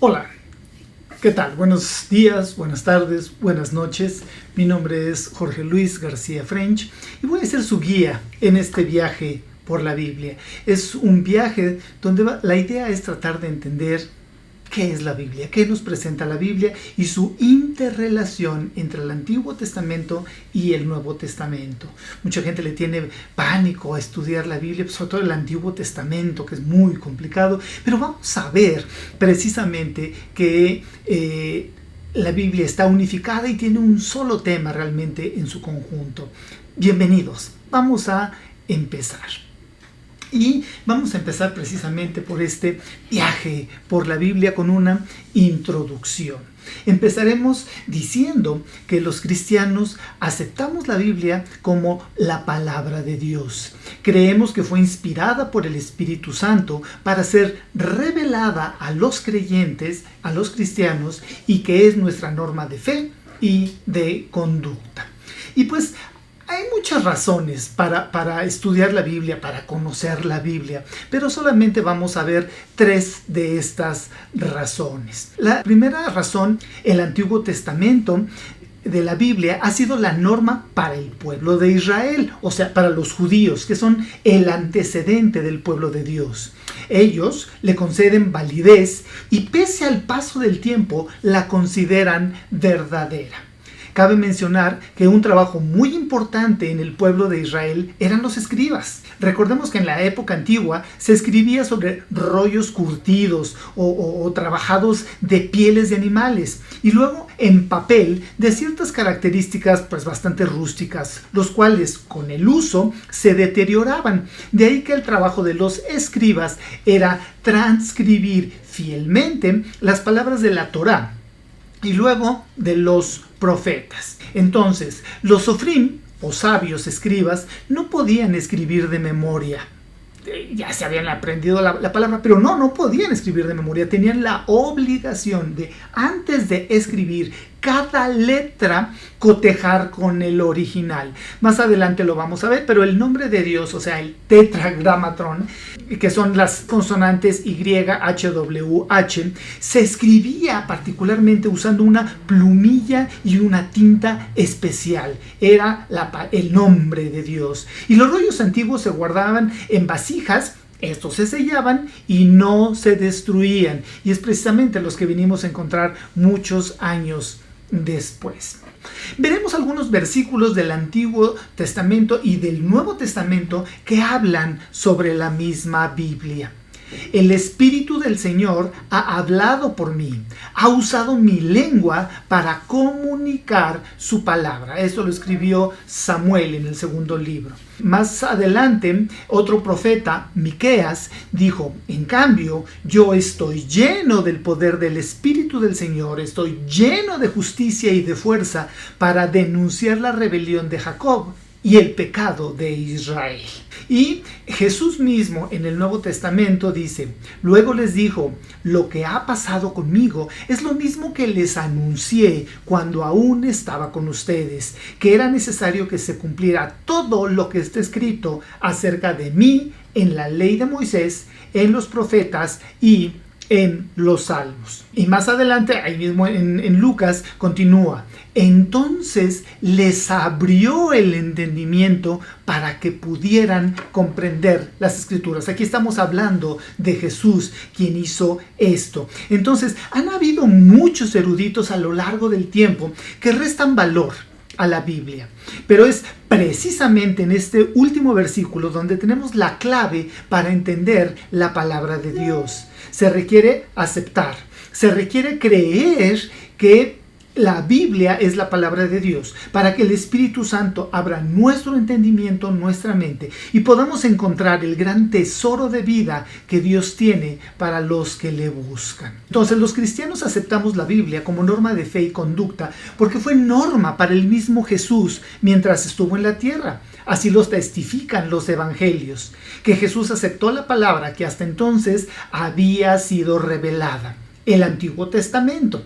Hola, ¿qué tal? Buenos días, buenas tardes, buenas noches. Mi nombre es Jorge Luis García French y voy a ser su guía en este viaje por la Biblia. Es un viaje donde la idea es tratar de entender qué es la Biblia, qué nos presenta la Biblia y su interrelación entre el Antiguo Testamento y el Nuevo Testamento. Mucha gente le tiene pánico a estudiar la Biblia, sobre todo el Antiguo Testamento, que es muy complicado, pero vamos a ver precisamente que la Biblia está unificada y tiene un solo tema realmente en su conjunto. Bienvenidos, vamos a empezar. Y vamos a empezar precisamente por este viaje por la Biblia con una introducción. Empezaremos diciendo que los cristianos aceptamos la Biblia como la palabra de Dios. Creemos que fue inspirada por el Espíritu Santo para ser revelada a los creyentes, a los cristianos, y que es nuestra norma de fe y de conducta. Y pues hay muchas razones para estudiar la Biblia, para conocer la Biblia, pero solamente vamos a ver 3 de estas razones. La primera razón, el Antiguo Testamento de la Biblia ha sido la norma para el pueblo de Israel, o sea, para los judíos, que son el antecedente del pueblo de Dios. Ellos le conceden validez y pese al paso del tiempo la consideran verdadera. Cabe mencionar que un trabajo muy importante en el pueblo de Israel eran los escribas. Recordemos que en la época antigua se escribía sobre rollos curtidos o trabajados de pieles de animales y luego en papel de ciertas características pues bastante rústicas, los cuales con el uso se deterioraban. De ahí que el trabajo de los escribas era transcribir fielmente las palabras de la Torá y luego de los profetas. Entonces, los sofrim, o sabios escribas, no podían escribir de memoria. Ya se habían aprendido la palabra, pero no podían escribir de memoria. Tenían la obligación de, antes de escribir cada letra, cotejar con el original. Más adelante lo vamos a ver, pero el nombre de Dios, o sea, el tetragramatrón, que son las consonantes Y, H, W, H, se escribía particularmente usando una plumilla y una tinta especial. Era el nombre de Dios. Y los rollos antiguos se guardaban en vasijas. Estos se sellaban y no se destruían. Y es precisamente los que venimos a encontrar muchos años después. Veremos algunos versículos del Antiguo Testamento y del Nuevo Testamento que hablan sobre la misma Biblia. El Espíritu del Señor ha hablado por mí, ha usado mi lengua para comunicar su palabra. Esto lo escribió Samuel en el segundo libro. Más adelante, otro profeta, Miqueas, dijo: en cambio, yo estoy lleno del poder del Espíritu del Señor, estoy lleno de justicia y de fuerza para denunciar la rebelión de Jacob y el pecado de Israel. Y Jesús mismo en el Nuevo Testamento dice: luego les dijo, lo que ha pasado conmigo es lo mismo que les anuncié cuando aún estaba con ustedes, que era necesario que se cumpliera todo lo que está escrito acerca de mí en la ley de Moisés, en los profetas y en los salmos. Y más adelante, ahí mismo en Lucas, continúa: entonces les abrió el entendimiento para que pudieran comprender las escrituras. Aquí estamos hablando de Jesús, quien hizo esto. Entonces, han habido muchos eruditos a lo largo del tiempo que restan valor a la Biblia, pero es precisamente en este último versículo donde tenemos la clave para entender la palabra de Dios. Se requiere aceptar, se requiere creer que la Biblia es la palabra de Dios, para que el Espíritu Santo abra nuestro entendimiento, nuestra mente, y podamos encontrar el gran tesoro de vida que Dios tiene para los que le buscan. Entonces, los cristianos aceptamos la Biblia como norma de fe y conducta, porque fue norma para el mismo Jesús mientras estuvo en la tierra. Así los testifican los evangelios, que Jesús aceptó la palabra que hasta entonces había sido revelada. El Antiguo Testamento.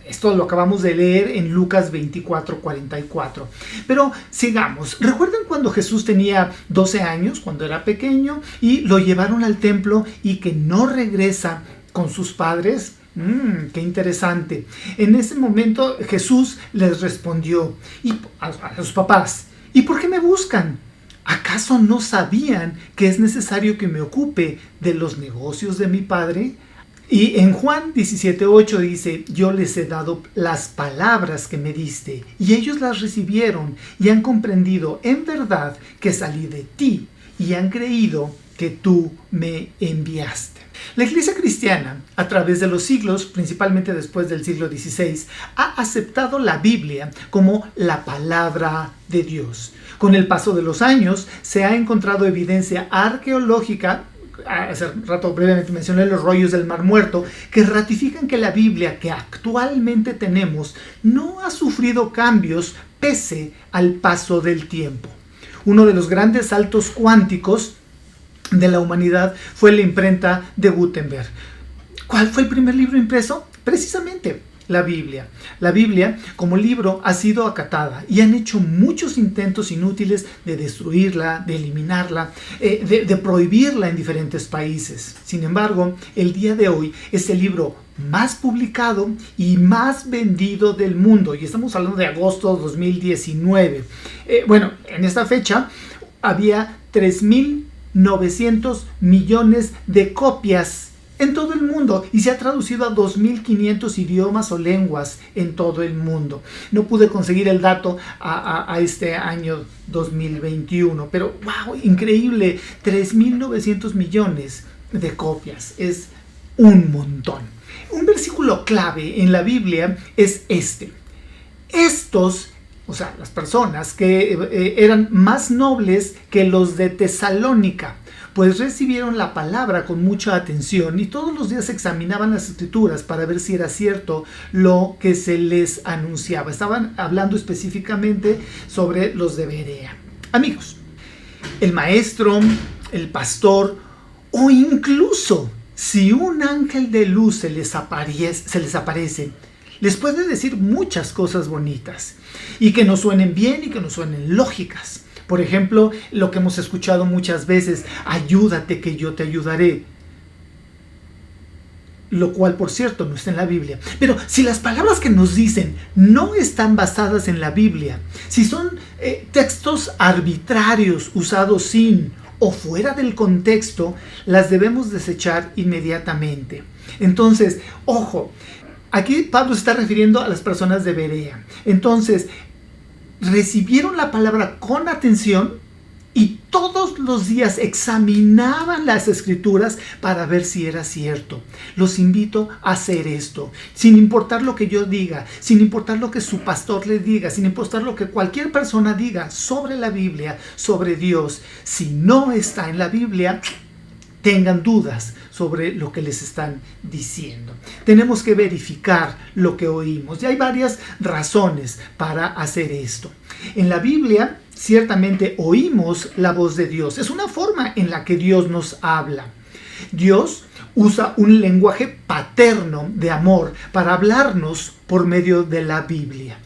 Esto lo acabamos de leer en Lucas 24:44. Pero sigamos. ¿Recuerdan cuando Jesús tenía 12 años, cuando era pequeño, y lo llevaron al templo y que no regresa con sus padres? Qué interesante. En ese momento Jesús les respondió a sus papás: ¿y por qué me buscan? ¿Acaso no sabían que es necesario que me ocupe de los negocios de mi Padre? Y en Juan 17:8 dice: yo les he dado las palabras que me diste, y ellos las recibieron y han comprendido en verdad que salí de ti, y han creído que tú me enviaste. La Iglesia cristiana, a través de los siglos, principalmente después del siglo XVI, ha aceptado la Biblia como la palabra de Dios. Con el paso de los años, se ha encontrado evidencia arqueológica. Hace rato brevemente mencioné los rollos del Mar Muerto, que ratifican que la Biblia que actualmente tenemos no ha sufrido cambios pese al paso del tiempo. Uno de los grandes saltos cuánticos de la humanidad fue la imprenta de Gutenberg. ¿Cuál fue el primer libro impreso? Precisamente la Biblia. La Biblia como libro ha sido acatada y han hecho muchos intentos inútiles de destruirla, de eliminarla, de prohibirla en diferentes países. Sin embargo, el día de hoy es el libro más publicado y más vendido del mundo, y estamos hablando de agosto de 2019. En esta fecha había 3.900 millones de copias en todo el mundo y se ha traducido a 2.500 idiomas o lenguas en todo el mundo. No pude conseguir el dato a este año 2021, pero wow, increíble, 3.900 millones de copias, es un montón. Un versículo clave en la Biblia es este: estos, o sea, las personas que eran más nobles que los de Tesalónica, pues recibieron la palabra con mucha atención y todos los días examinaban las escrituras para ver si era cierto lo que se les anunciaba. Estaban hablando específicamente sobre los de Berea. Amigos, el maestro, el pastor o incluso si un ángel de luz se les aparece, les puede decir muchas cosas bonitas y que nos suenen bien y que nos suenen lógicas. Por ejemplo, lo que hemos escuchado muchas veces: ayúdate que yo te ayudaré. Lo cual, por cierto, no está en la Biblia. Pero si las palabras que nos dicen no están basadas en la Biblia, si son textos arbitrarios usados sin o fuera del contexto, las debemos desechar inmediatamente. Entonces, ojo, aquí Pablo se está refiriendo a las personas de Berea. Entonces, recibieron la palabra con atención y todos los días examinaban las escrituras para ver si era cierto. Los invito a hacer esto, sin importar lo que yo diga, sin importar lo que su pastor le diga, sin importar lo que cualquier persona diga sobre la Biblia, sobre Dios. Si no está en la Biblia, tengan dudas sobre lo que les están diciendo. Tenemos que verificar lo que oímos y hay varias razones para hacer esto. En la Biblia ciertamente oímos la voz de Dios. Es una forma en la que Dios nos habla. Dios usa un lenguaje paterno de amor para hablarnos por medio de la Biblia.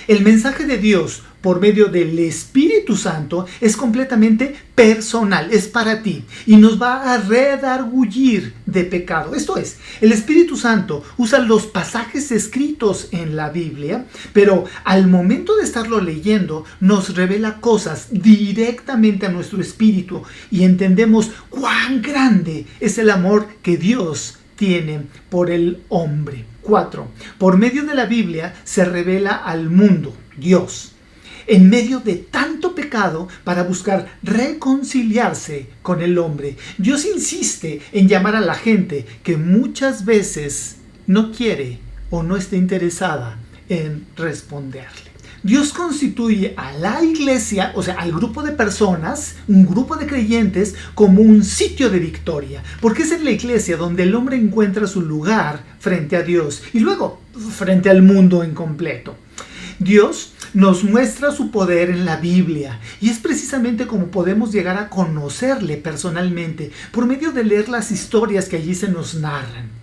El mensaje de Dios por medio del Espíritu Santo es completamente personal, es para ti y nos va a redarguir de pecado. Esto es, el Espíritu Santo usa los pasajes escritos en la Biblia, pero al momento de estarlo leyendo nos revela cosas directamente a nuestro espíritu y entendemos cuán grande es el amor que Dios tiene por el hombre. 4. Por medio de la Biblia se revela al mundo, Dios, en medio de tanto pecado para buscar reconciliarse con el hombre. Dios insiste en llamar a la gente que muchas veces no quiere o no está interesada en responderle. Dios constituye a la iglesia, o sea, al grupo de personas, un grupo de creyentes, como un sitio de victoria, porque es en la iglesia donde el hombre encuentra su lugar frente a Dios y luego frente al mundo en completo. Dios nos muestra su poder en la Biblia y es precisamente como podemos llegar a conocerle personalmente por medio de leer las historias que allí se nos narran.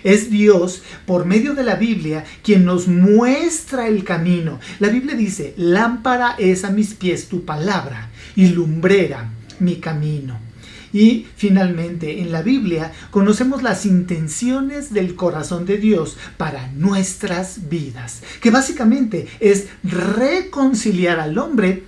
Es Dios, por medio de la Biblia, quien nos muestra el camino. La Biblia dice: lámpara es a mis pies tu palabra y lumbrera mi camino. Y finalmente, en la Biblia conocemos las intenciones del corazón de Dios para nuestras vidas, que básicamente es reconciliar al hombre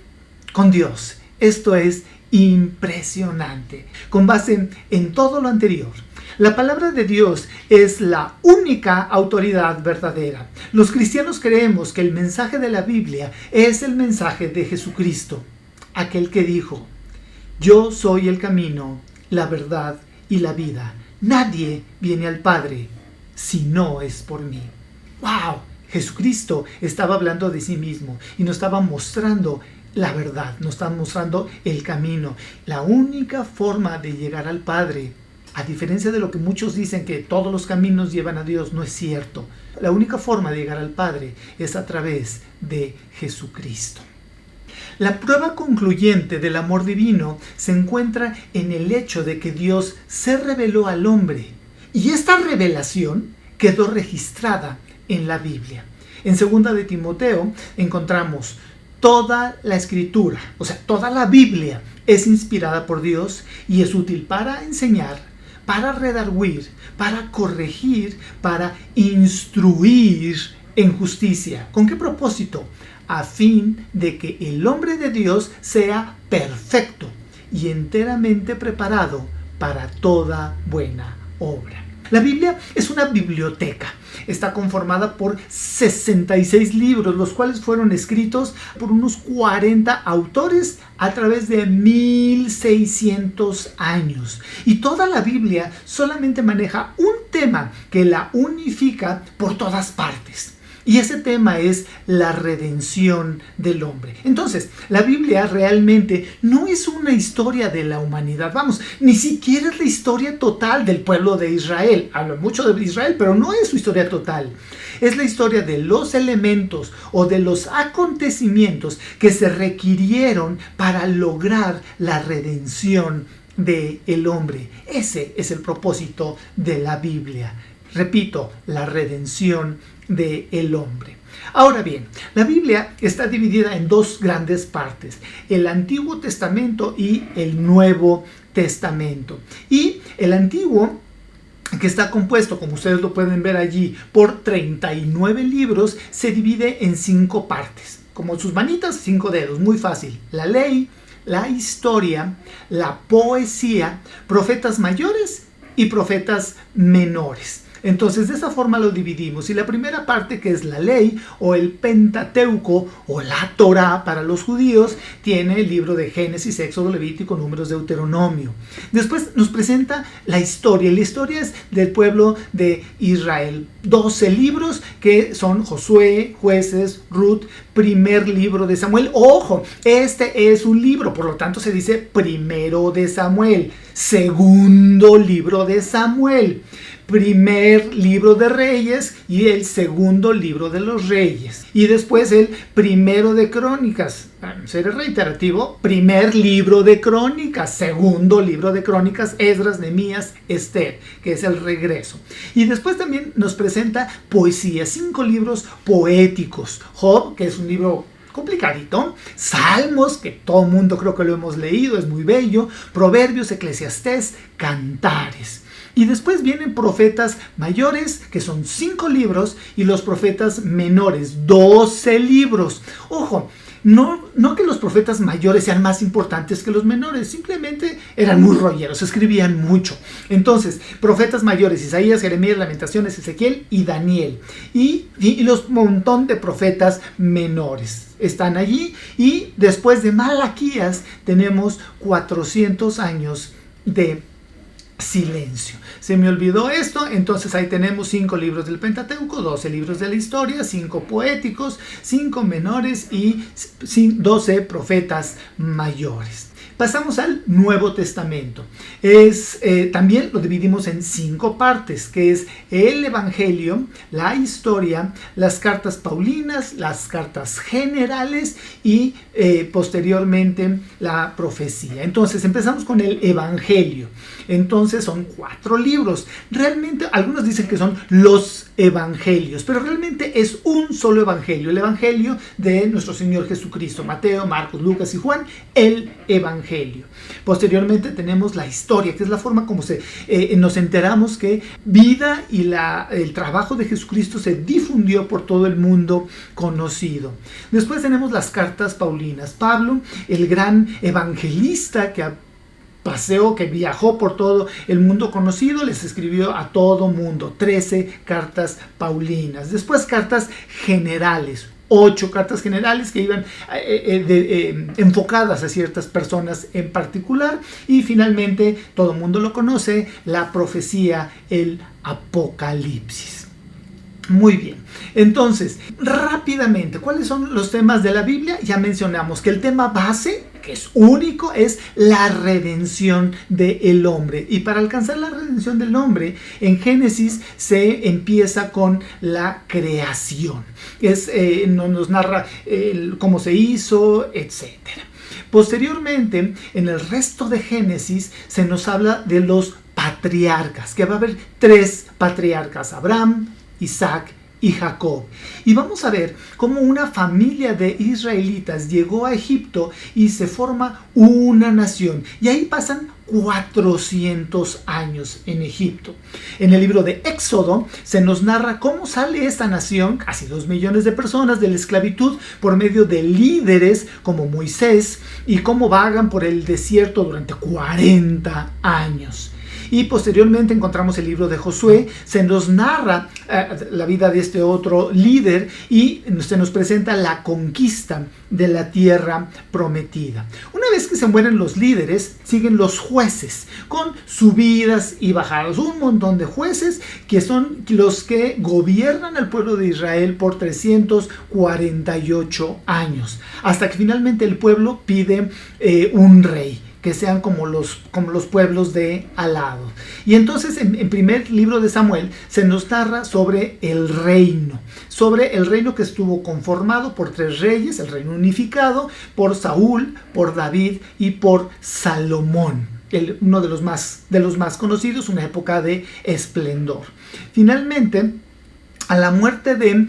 con Dios. Esto es impresionante. Con base en todo lo anterior, la palabra de Dios es la única autoridad verdadera. Los cristianos creemos que el mensaje de la Biblia es el mensaje de Jesucristo, aquel que dijo: yo soy el camino, la verdad y la vida. Nadie viene al Padre si no es por mí. ¡Wow! Jesucristo estaba hablando de sí mismo y nos estaba mostrando la verdad, nos está mostrando el camino. La única forma de llegar al Padre, a diferencia de lo que muchos dicen que todos los caminos llevan a Dios, no es cierto. La única forma de llegar al Padre es a través de Jesucristo. La prueba concluyente del amor divino se encuentra en el hecho de que Dios se reveló al hombre, y esta revelación quedó registrada en la Biblia. En 2 de Timoteo encontramos: toda la escritura, o sea, toda la Biblia es inspirada por Dios y es útil para enseñar, para redarguir, para corregir, para instruir en justicia. ¿Con qué propósito? A fin de que el hombre de Dios sea perfecto y enteramente preparado para toda buena obra. La Biblia es una biblioteca. Está conformada por 66 libros, los cuales fueron escritos por unos 40 autores a través de 1600 años. Y toda la Biblia solamente maneja un tema que la unifica por todas partes. Y ese tema es la redención del hombre. Entonces, la Biblia realmente no es una historia de la humanidad. Vamos, ni siquiera es la historia total del pueblo de Israel. Habla mucho de Israel, pero no es su historia total. Es la historia de los elementos o de los acontecimientos que se requirieron para lograr la redención del hombre. Ese es el propósito de la Biblia. Repito, la redención del hombre. Ahora bien, la Biblia está dividida en dos grandes partes: el Antiguo Testamento y el Nuevo Testamento. Y el Antiguo, que está compuesto, como ustedes lo pueden ver allí, por 39 libros, se divide en 5 partes. Como sus manitas, 5 dedos, muy fácil: la ley, la historia, la poesía, profetas mayores y profetas menores. Entonces, de esa forma lo dividimos. Y la primera parte, que es la ley o el Pentateuco o la Torá para los judíos, tiene el libro de Génesis, Éxodo, Levítico, Números, Deuteronomio. Después nos presenta la historia. Y la historia es del pueblo de Israel. 12 libros que son Josué, Jueces, Ruth, primer libro de Samuel. Ojo, este es un libro, por lo tanto se dice primero de Samuel, segundo libro de Samuel, primer libro de Reyes y el segundo libro de los Reyes. Y después el primero de Crónicas. Seré reiterativo: primer libro de Crónicas, segundo libro de Crónicas, Esdras, Nehemías, Esther, que es el regreso. Y después también nos presenta poesía, 5 libros poéticos: Job, que es un libro complicadito; Salmos, que todo el mundo creo que lo hemos leído, es muy bello; Proverbios, Eclesiastés, Cantares. Y después vienen profetas mayores, que son 5 libros, y los profetas menores, 12 libros. Ojo, no que los profetas mayores sean más importantes que los menores, simplemente eran muy rolleros, escribían mucho. Entonces, profetas mayores: Isaías, Jeremías, Lamentaciones, Ezequiel y Daniel. Y los montón de profetas menores están allí. Y después de Malaquías tenemos 400 años de silencio. Se me olvidó esto. Entonces ahí tenemos 5 libros del Pentateuco, 12 libros de la historia, 5 poéticos, 5 menores y 12 profetas mayores. Pasamos al Nuevo Testamento. También lo dividimos en 5 partes, que es el Evangelio, la historia, las cartas paulinas, las cartas generales y posteriormente la profecía. Entonces empezamos con el Evangelio. Entonces son 4 libros. Realmente algunos dicen que son los evangelios, pero realmente es un solo evangelio, el evangelio de nuestro Señor Jesucristo, Mateo, Marcos, Lucas y Juan, el evangelio. Posteriormente tenemos la historia, que es la forma como nos enteramos que vida y el trabajo de Jesucristo se difundió por todo el mundo conocido. Después tenemos las cartas paulinas. Pablo, el gran evangelista que que viajó por todo el mundo conocido, les escribió a todo mundo 13 cartas paulinas. Después cartas generales, 8 cartas generales que iban enfocadas a ciertas personas en particular. Y finalmente, todo el mundo lo conoce, la profecía, el Apocalipsis. Muy bien, entonces, rápidamente, ¿cuáles son los temas de la Biblia? Ya mencionamos que el tema base, que es único, es la redención del hombre. Y para alcanzar la redención del hombre, en Génesis se empieza con la creación. Nos narra cómo se hizo, etc. Posteriormente, en el resto de Génesis, se nos habla de los patriarcas, que va a haber 3 patriarcas: Abraham, Isaac y Jacob. Y vamos a ver cómo una familia de israelitas llegó a Egipto y se forma una nación. Y ahí pasan 400 años en Egipto. En el libro de Éxodo se nos narra cómo sale esta nación, casi 2 millones de personas, de la esclavitud por medio de líderes como Moisés, y cómo vagan por el desierto durante 40 años. Y posteriormente encontramos el libro de Josué, se nos narra la vida de este otro líder y se nos presenta la conquista de la tierra prometida. Una vez que se mueren los líderes, siguen los jueces, con subidas y bajadas. Un montón de jueces que son los que gobiernan al pueblo de Israel por 348 años, hasta que finalmente el pueblo pide un rey, que sean como los pueblos de al lado. Y entonces en primer libro de Samuel se nos narra sobre el reino que estuvo conformado por 3 reyes, el reino unificado por Saúl, por David y por Salomón. Uno de los más conocidos, una época de esplendor. Finalmente, a la muerte de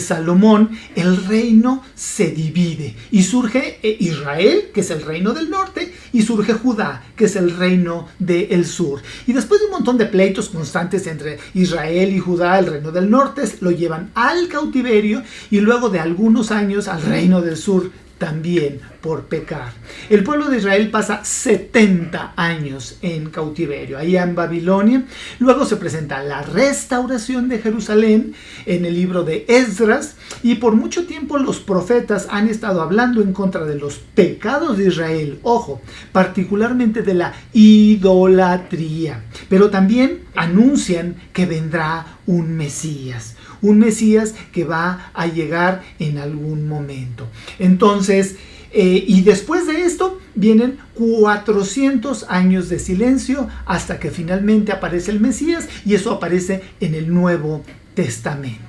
Salomón, el reino se divide y surge Israel, que es el reino del norte, y surge Judá, que es el reino del sur. Y después de un montón de pleitos constantes entre Israel y Judá, el reino del norte lo llevan al cautiverio, y luego de algunos años al reino del sur, también por pecar. El pueblo de Israel pasa 70 años en cautiverio, allá en Babilonia. Luego se presenta la restauración de Jerusalén en el libro de Esdras, y por mucho tiempo los profetas han estado hablando en contra de los pecados de Israel, ojo, particularmente de la idolatría, pero también anuncian que vendrá un Mesías que va a llegar en algún momento. Entonces, y después de esto vienen 400 años de silencio hasta que finalmente aparece el Mesías, y eso aparece en el Nuevo Testamento.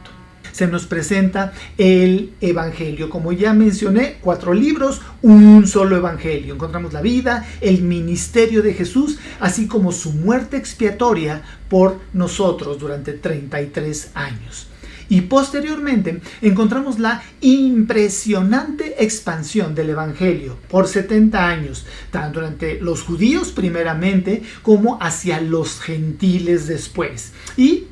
Se nos presenta el Evangelio. Como ya mencioné, 4 libros, un solo Evangelio. Encontramos la vida, el ministerio de Jesús, así como su muerte expiatoria por nosotros durante 33 años. Y posteriormente encontramos la impresionante expansión del Evangelio por 70 años, tanto entre los judíos primeramente como hacia los gentiles después, y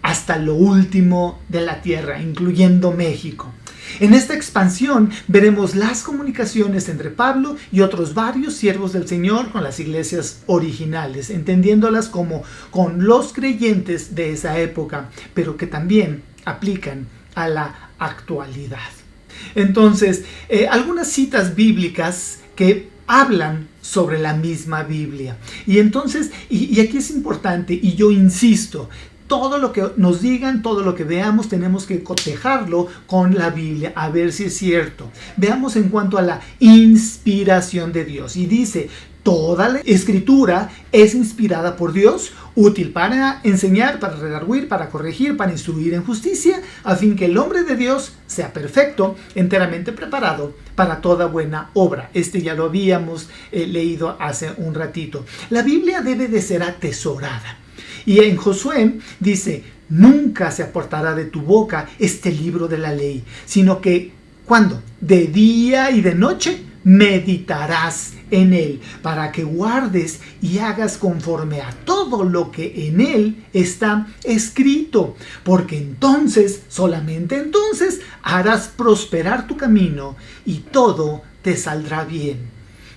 hasta lo último de la tierra, incluyendo México. En esta expansión veremos las comunicaciones entre Pablo y otros varios siervos del Señor con las iglesias originales, entendiéndolas como con los creyentes de esa época, pero que también aplican a la actualidad. Entonces, algunas citas bíblicas que hablan sobre la misma Biblia. Y entonces, y aquí es importante, y yo insisto, todo lo que nos digan, todo lo que veamos, tenemos que cotejarlo con la Biblia, a ver si es cierto. Veamos en cuanto a la inspiración de Dios. Y dice, Toda la escritura es inspirada por Dios, útil para enseñar, para redarguir, para corregir, para instruir en justicia, a fin que el hombre de Dios sea perfecto, enteramente preparado para toda buena obra. Ya lo habíamos leído hace un ratito. La Biblia debe de ser atesorada. Y en Josué dice, nunca se apartará de tu boca este libro de la ley, sino que, ¿cuándo? De día y de noche meditarás en él, para que guardes y hagas conforme a todo lo que en él está escrito, porque entonces, solamente entonces, harás prosperar tu camino y todo te saldrá bien.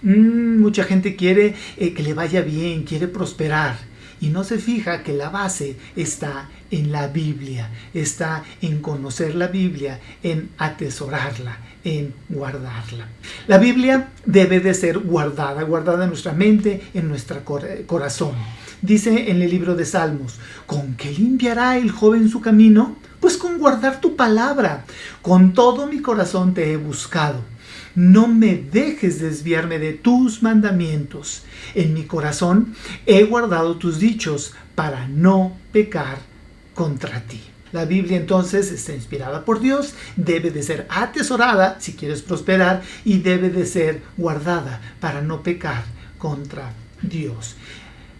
Mucha gente quiere que le vaya bien, quiere prosperar, y no se fija que la base está en la Biblia, está en conocer la Biblia, en atesorarla, en guardarla. La Biblia debe de ser guardada en nuestra mente, en nuestro corazón. Dice en el libro de Salmos, ¿con qué limpiará el joven su camino? Pues con guardar tu palabra. Con todo mi corazón te he buscado. No me dejes desviarme de tus mandamientos. En mi corazón he guardado tus dichos para no pecar contra ti. La Biblia entonces está inspirada por Dios, debe de ser atesorada si quieres prosperar y debe de ser guardada para no pecar contra Dios.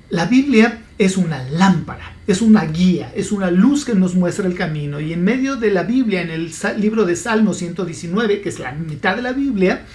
La Biblia es una lámpara, es una guía, es una luz que nos muestra el camino. Y en medio de la Biblia, en el libro de Salmos 119, que es la mitad de la Biblia,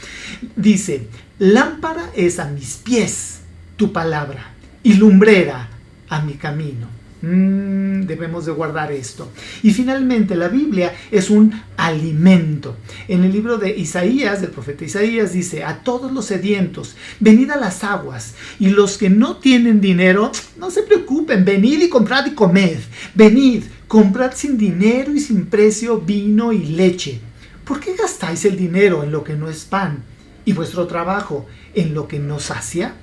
dice, lámpara es a mis pies tu palabra y lumbrera a mi camino. Debemos de guardar esto. Y finalmente la Biblia es un alimento. En el libro de Isaías, del profeta Isaías, dice, a todos los sedientos, venid a las aguas, y los que no tienen dinero, no se preocupen, venid y comprad y comed. Venid, comprad sin dinero y sin precio vino y leche. ¿Por qué gastáis el dinero en lo que no es pan y vuestro trabajo en lo que no sacia?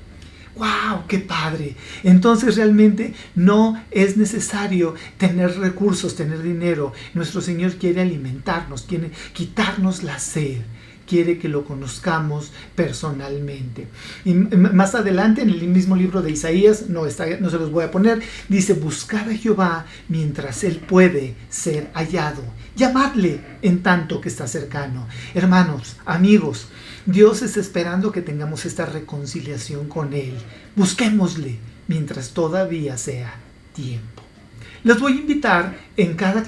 ¡Wow! ¡Qué padre! Entonces realmente no es necesario tener recursos, tener dinero. Nuestro Señor quiere alimentarnos, quiere quitarnos la sed. Quiere que lo conozcamos personalmente. Y más adelante, en el mismo libro de Isaías, no se los voy a poner, dice, buscad a Jehová mientras Él puede ser hallado. Llamadle en tanto que está cercano. Hermanos, amigos, Dios está esperando que tengamos esta reconciliación con Él. Busquémosle mientras todavía sea tiempo. Les voy a invitar en cada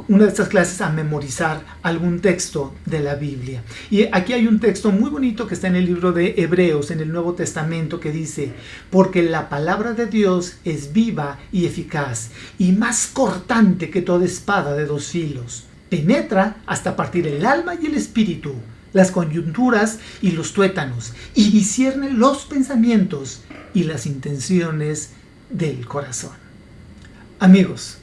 una de estas clases a memorizar algún texto de la Biblia. Y aquí hay un texto muy bonito que está en el libro de Hebreos, en el Nuevo Testamento, que dice, porque la palabra de Dios es viva y eficaz, y más cortante que toda espada de dos filos. Penetra hasta partir el alma y el espíritu, las coyunturas y los tuétanos, y discierne los pensamientos y las intenciones del corazón. Amigos,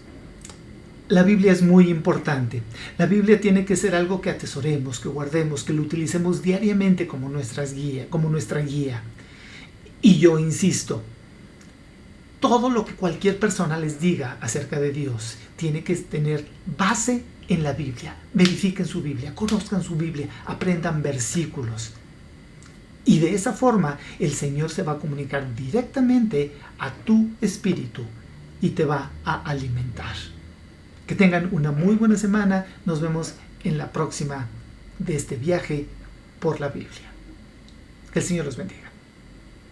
la Biblia es muy importante. La Biblia tiene que ser algo que atesoremos, que guardemos, que lo utilicemos diariamente como nuestra guía. Y yo insisto, todo lo que cualquier persona les diga acerca de Dios tiene que tener base en la Biblia. Verifiquen su Biblia, conozcan su Biblia, aprendan versículos. Y de esa forma el Señor se va a comunicar directamente a tu espíritu y te va a alimentar. Que tengan una muy buena semana. Nos vemos en la próxima de este viaje por la Biblia. Que el Señor los bendiga.